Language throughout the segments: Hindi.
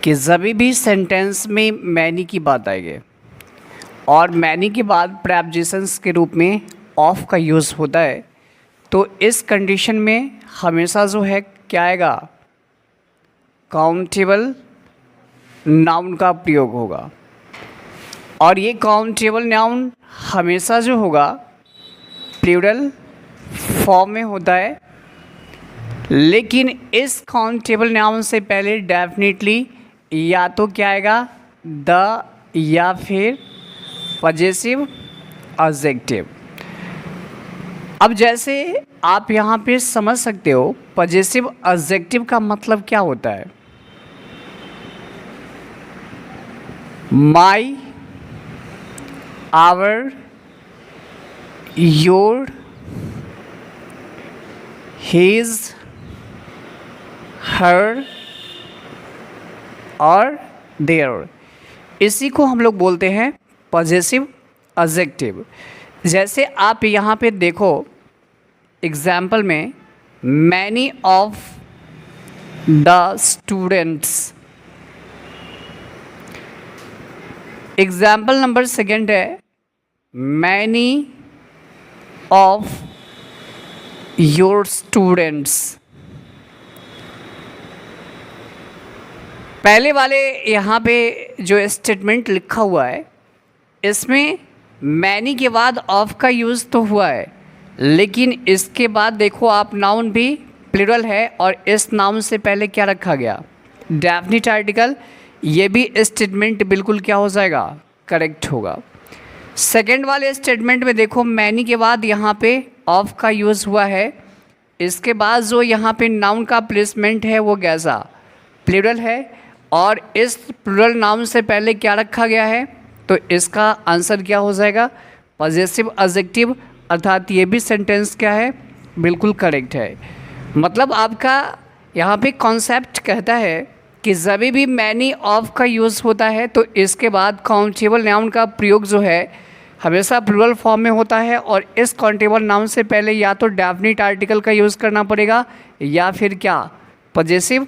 कि जब भी सेंटेंस में मैनी की बात आएगी और मैनी के बाद प्रेपोजिशंस के रूप में ऑफ का यूज़ होता है, तो इस कंडीशन में हमेशा जो है क्या आएगा, काउंटेबल नाउन का प्रयोग होगा। और ये काउंटेबल नाउन हमेशा जो होगा प्लूरल फॉर्म में होता है, लेकिन इस काउंटेबल नाउन से पहले डेफिनेटली या तो क्या आएगा, द या फिर पजेसिव एडजेक्टिव। अब जैसे आप यहाँ पे समझ सकते हो पजेसिव एडजेक्टिव का मतलब क्या होता है। माई, आवर, योर, हिज, हर और देयर, इसी को हम लोग बोलते हैं पजेसिव एडजेक्टिव। जैसे आप यहाँ पे देखो एग्जाम्पल में, many of the students. Example number second है मैनी ऑफ योर स्टूडेंट्स। पहले वाले यहाँ पे जो स्टेटमेंट लिखा हुआ है इसमें मैनी के बाद ऑफ का यूज़ तो हुआ है, लेकिन इसके बाद देखो आप नाउन भी प्लूरल है और इस नाउन से पहले क्या रखा गया, डेफिनिट आर्टिकल। ये भी स्टेटमेंट बिल्कुल क्या हो जाएगा, करेक्ट होगा। सेकंड वाले स्टेटमेंट में देखो मैनी के बाद यहाँ पे ऑफ का यूज़ हुआ है, इसके बाद जो यहाँ पे नाउन का प्लेसमेंट है वो कैसा, प्लूरल है, और इस प्लूरल नाउन से पहले क्या रखा गया है, तो इसका आंसर क्या हो जाएगा, पजेसिव एडजेक्टिव। अर्थात ये भी सेंटेंस क्या है, बिल्कुल करेक्ट है। मतलब आपका यहाँ पे कॉन्सेप्ट कहता है कि जब भी मैनी ऑफ का यूज़ होता है तो इसके बाद काउंटेबल नाउन का प्रयोग जो है हमेशा प्लूरल फॉर्म में होता है, और इस काउंटेबल नाउन से पहले या तो डेफिनिट आर्टिकल का यूज़ करना पड़ेगा या फिर क्या, पजेसिव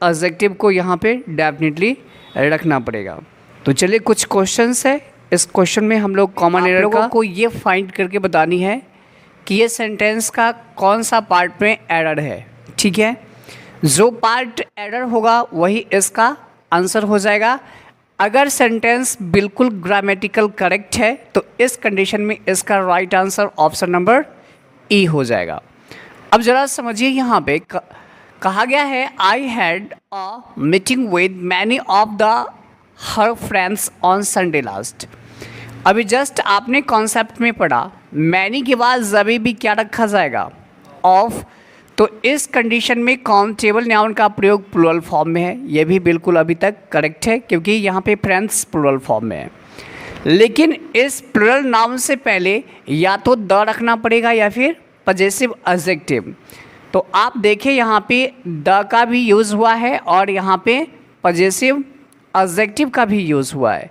एडजेक्टिव को यहाँ पे डेफिनेटली रखना पड़ेगा। तो चलिए कुछ क्वेश्चंस है, इस क्वेश्चन में हम लोग कॉमन एरर को ये फाइंड करके बतानी है कि ये सेंटेंस का कौन सा पार्ट में एरर है। ठीक है, जो पार्ट एरर होगा वही इसका आंसर हो जाएगा। अगर सेंटेंस बिल्कुल ग्रामेटिकल करेक्ट है तो इस कंडीशन में इसका राइट आंसर ऑप्शन नंबर ई हो जाएगा। अब ज़रा समझिए, यहाँ पे कहा गया है I had a meeting with many of the her friends on Sunday last. अभी जस्ट आपने कॉन्सेप्ट में पढ़ा मैनी के बाद जब भी क्या रखा जाएगा, ऑफ। तो इस कंडीशन में काउंटेबल नाउन का प्रयोग प्लूरल फॉर्म में है, ये भी बिल्कुल अभी तक करेक्ट है क्योंकि यहाँ पे फ्रेंड्स प्लूरल फॉर्म में है। लेकिन इस प्लूरल नाउन से पहले या तो द रखना पड़ेगा या फिर पजेसिव एडजेक्टिव। तो आप देखें यहाँ पे द का भी यूज़ हुआ है और यहाँ पे पजेसिव एडजेक्टिव का भी यूज़ हुआ है।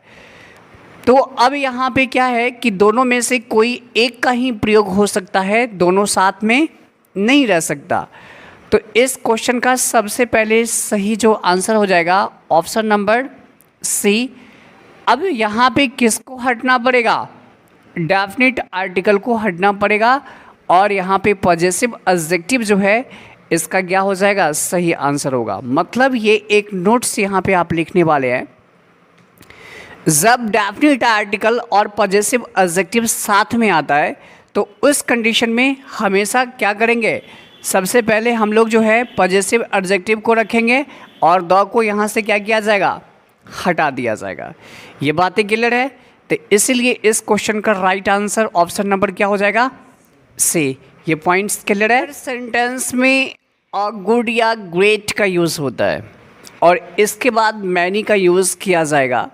तो अब यहाँ पे क्या है कि दोनों में से कोई एक का ही प्रयोग हो सकता है, दोनों साथ में नहीं रह सकता। तो इस क्वेश्चन का सबसे पहले सही जो आंसर हो जाएगा ऑप्शन नंबर सी। अब यहाँ पे किसको हटना पड़ेगा, डेफिनिट आर्टिकल को हटना पड़ेगा, और यहाँ पे पजेसिव एडजेक्टिव जो है इसका क्या हो जाएगा, सही आंसर होगा। मतलब ये एक नोट्स यहाँ पे आप लिखने वाले हैं, जब डेफिनिट आर्टिकल और पजेसिव एडजेक्टिव साथ में आता है तो उस कंडीशन में हमेशा क्या करेंगे, सबसे पहले हम लोग जो है पजेसिव एडजेक्टिव को रखेंगे और द को यहाँ से क्या किया जाएगा, हटा दिया जाएगा। ये बातें क्लियर है। तो इसीलिए इस क्वेश्चन का राइट आंसर ऑप्शन नंबर क्या हो जाएगा, सी। ये पॉइंट्स क्लियर है। सेंटेंस में अ गुड या ग्रेट का यूज़ होता है और इसके बाद मैनी का यूज़ किया जाएगा।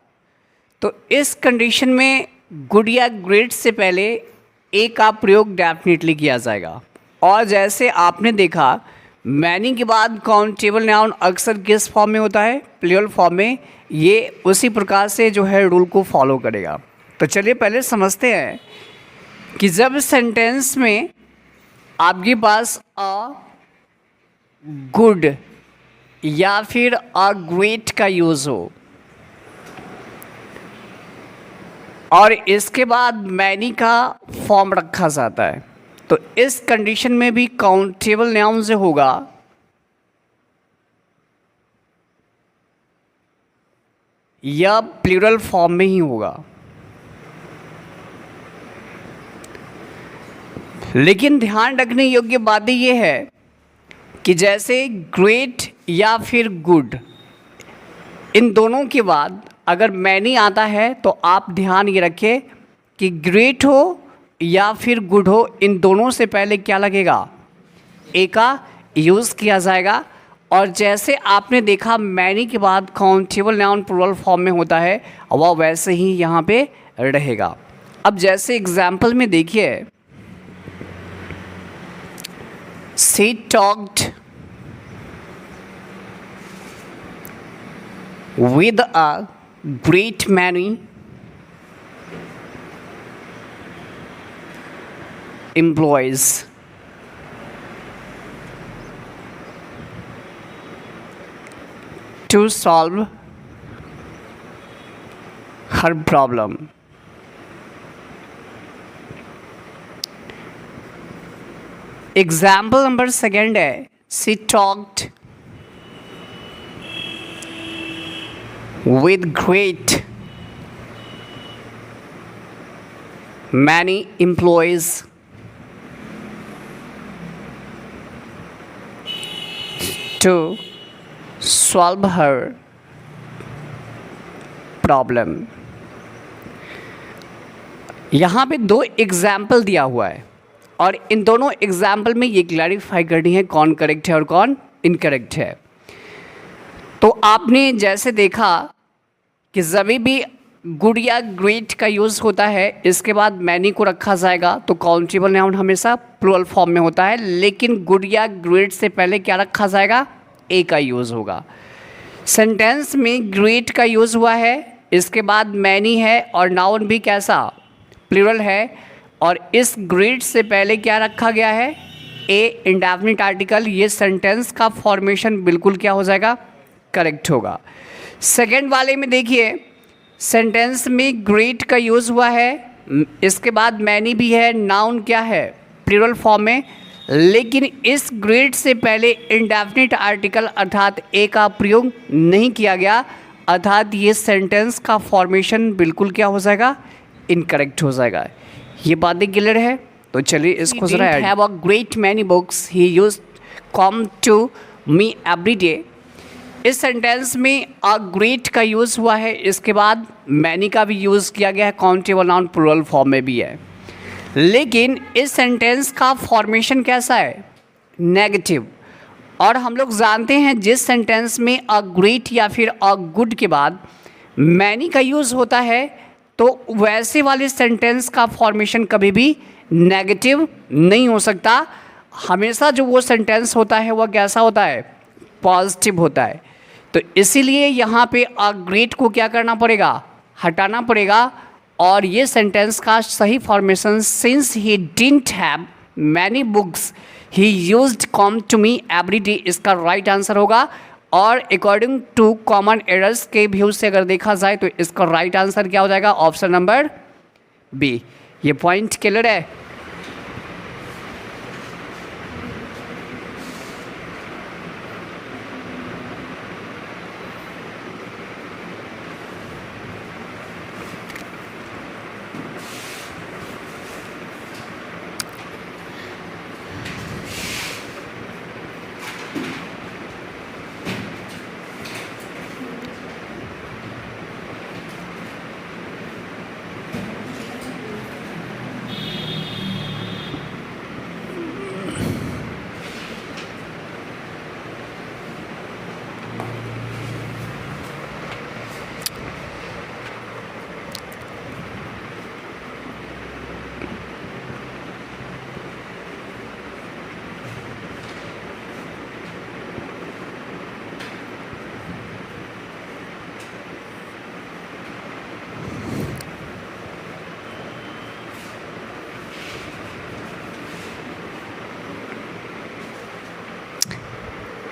तो इस कंडीशन में गुड या ग्रेट से पहले ए का प्रयोग डेफिनेटली किया जाएगा। और जैसे आपने देखा मैनी के बाद काउंटेबल नाउन अक्सर किस फॉर्म में होता है, प्लूरल फॉर्म में। ये उसी प्रकार से जो है रूल को फॉलो करेगा। तो चलिए पहले समझते हैं कि जब सेंटेंस में आपके पास अ गुड या फिर अ ग्रेट का यूज़ हो और इसके बाद मैनी का फॉर्म रखा जाता है, तो इस कंडीशन में भी काउंटेबल नाउन से होगा या प्लूरल फॉर्म में ही होगा। लेकिन ध्यान रखने योग्य बात ये है कि जैसे ग्रेट या फिर गुड, इन दोनों के बाद अगर मैनी आता है तो आप ध्यान ये रखें कि ग्रेट हो या फिर गुड हो, इन दोनों से पहले क्या लगेगा, ए का यूज़ किया जाएगा। और जैसे आपने देखा मैनी के बाद काउंटेबल नाउन प्लूरल फॉर्म में होता है, वह वैसे ही यहाँ पे रहेगा। अब जैसे एग्जाम्पल में देखिए, she talked with a great many employees to solve her problem. Example number second है, she talked with great many employees to solve her problem। यहाँ पे दो एग्जाम्पल दिया हुआ है और इन दोनों एग्जाम्पल में ये क्लैरिफाई करनी है कौन करेक्ट है और कौन इनकरेक्ट है। तो आपने जैसे देखा कि जब भी गुड या ग्रेट का यूज़ होता है, इसके बाद मैनी को रखा जाएगा तो काउंटेबल नाउन हमेशा प्लूरल फॉर्म में होता है, लेकिन गुड या ग्रेट से पहले क्या रखा जाएगा, ए का यूज़ होगा। सेंटेंस में ग्रेट का यूज़ हुआ है, इसके बाद मैनी है और नाउन भी कैसा, प्लूरल है, और इस ग्रेट से पहले क्या रखा गया है, ए इंडेफिनिट आर्टिकल। ये सेंटेंस का फॉर्मेशन बिल्कुल क्या हो जाएगा, करेक्ट होगा। सेकेंड वाले में देखिए, सेंटेंस में ग्रेट का यूज़ हुआ है, इसके बाद मैनी भी है, नाउन क्या है, प्लूरल फॉर्म में, लेकिन इस ग्रेट से पहले इंडेफिनिट आर्टिकल अर्थात ए का प्रयोग नहीं किया गया, अर्थात ये सेंटेंस का फॉर्मेशन बिल्कुल क्या हो जाएगा, इनकरेक्ट हो जाएगा। ये बातें क्लियर है? तो चलिए इसको जरा add. Have a great many books he used come to me every day. इस सेंटेंस में अ ग्रेट का यूज़ हुआ है, इसके बाद मैनी का भी यूज़ किया गया है, काउंटेबल नाउन प्लूरल फॉर्म में भी है, लेकिन इस सेंटेंस का फॉर्मेशन कैसा है, नेगेटिव। और हम लोग जानते हैं जिस सेंटेंस में अ ग्रेट या फिर अ गुड के बाद मैनी का यूज़ होता है, तो वैसे वाले सेंटेंस का फॉर्मेशन कभी भी नेगेटिव नहीं हो सकता। हमेशा जो वो सेंटेंस होता है वह कैसा होता है, पॉजिटिव होता है। तो इसीलिए यहाँ पे अ ग्रेट को क्या करना पड़ेगा, हटाना पड़ेगा, और ये सेंटेंस का सही formation, since he didn't have many books he used come to me every day, इसका राइट आंसर होगा। और अकॉर्डिंग टू कॉमन एरर्स के व्यू से अगर देखा जाए तो इसका राइट आंसर क्या हो जाएगा, ऑप्शन नंबर बी। ये पॉइंट क्लियर है?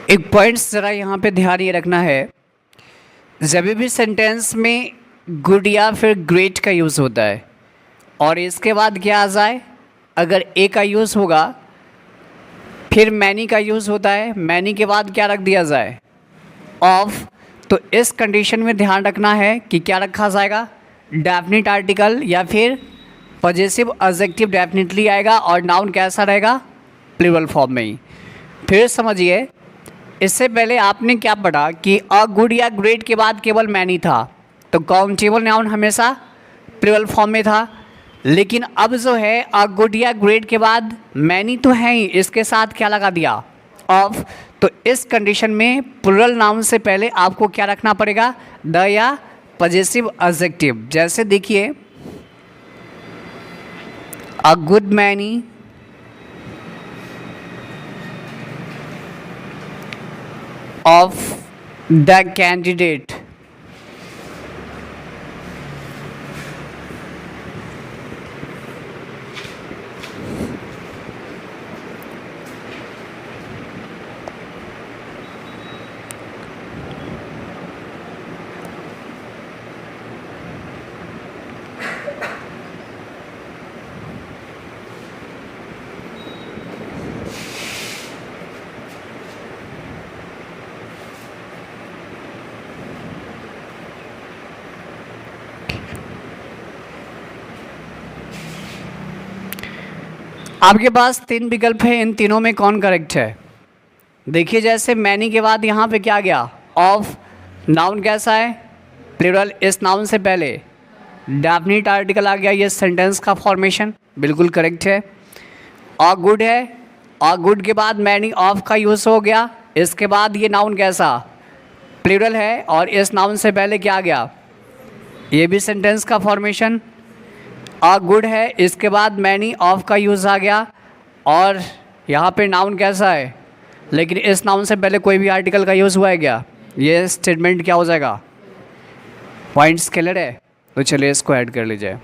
एक पॉइंट्स ज़रा यहाँ पे ध्यान ये रखना है, जब भी सेंटेंस में गुड या फिर ग्रेट का यूज़ होता है और इसके बाद क्या आ जाए, अगर ए का यूज़ होगा फिर मैनी का यूज़ होता है, मैनी के बाद क्या रख दिया जाए, ऑफ, तो इस कंडीशन में ध्यान रखना है कि क्या रखा जाएगा, डेफिनेट आर्टिकल या फिर पॉजेसिव एडजेक्टिव डेफिनेटली आएगा और नाउन कैसा रहेगा, प्लूरल फॉर्म में ही। फिर समझिए, इससे पहले आपने क्या पढ़ा कि अ गुड या ग्रेट के बाद केवल मैनी था, तो काउंटेबल नाउन हमेशा प्लूरल फॉर्म में था। लेकिन अब जो है अ गुड या ग्रेट के बाद मैनी तो है ही, इसके साथ क्या लगा दिया, ऑफ, तो इस कंडीशन में प्लूरल नाउन से पहले आपको क्या रखना पड़ेगा, द या पॉजेसिव एडजेक्टिव। जैसे देखिए, a good many, of the candidate, आपके पास 3 विकल्प है, इन तीनों में कौन करेक्ट है। देखिए, जैसे मैनी के बाद यहाँ पे क्या गया, ऑफ, नाउन कैसा है, प्लूरल, इस नाउन से पहले डेफिनेट आर्टिकल आ गया, ये सेंटेंस का फॉर्मेशन बिल्कुल करेक्ट है। अ गुड है, अ गुड के बाद मैनी, ऑफ का यूज़ हो गया, इसके बाद ये नाउन कैसा, प्लूरल है और इस नाउन से पहले क्या आ गया, ये भी सेंटेंस का फॉर्मेशन। अ गुड है, इसके बाद मैनी, ऑफ का यूज़ आ गया और यहाँ पे नाउन कैसा है, लेकिन इस नाउन से पहले कोई भी आर्टिकल का यूज़ हुआ है क्या, ये स्टेटमेंट क्या हो जाएगा, पॉइंट्स क्लियर है। तो चलिए इसको ऐड कर लीजिए।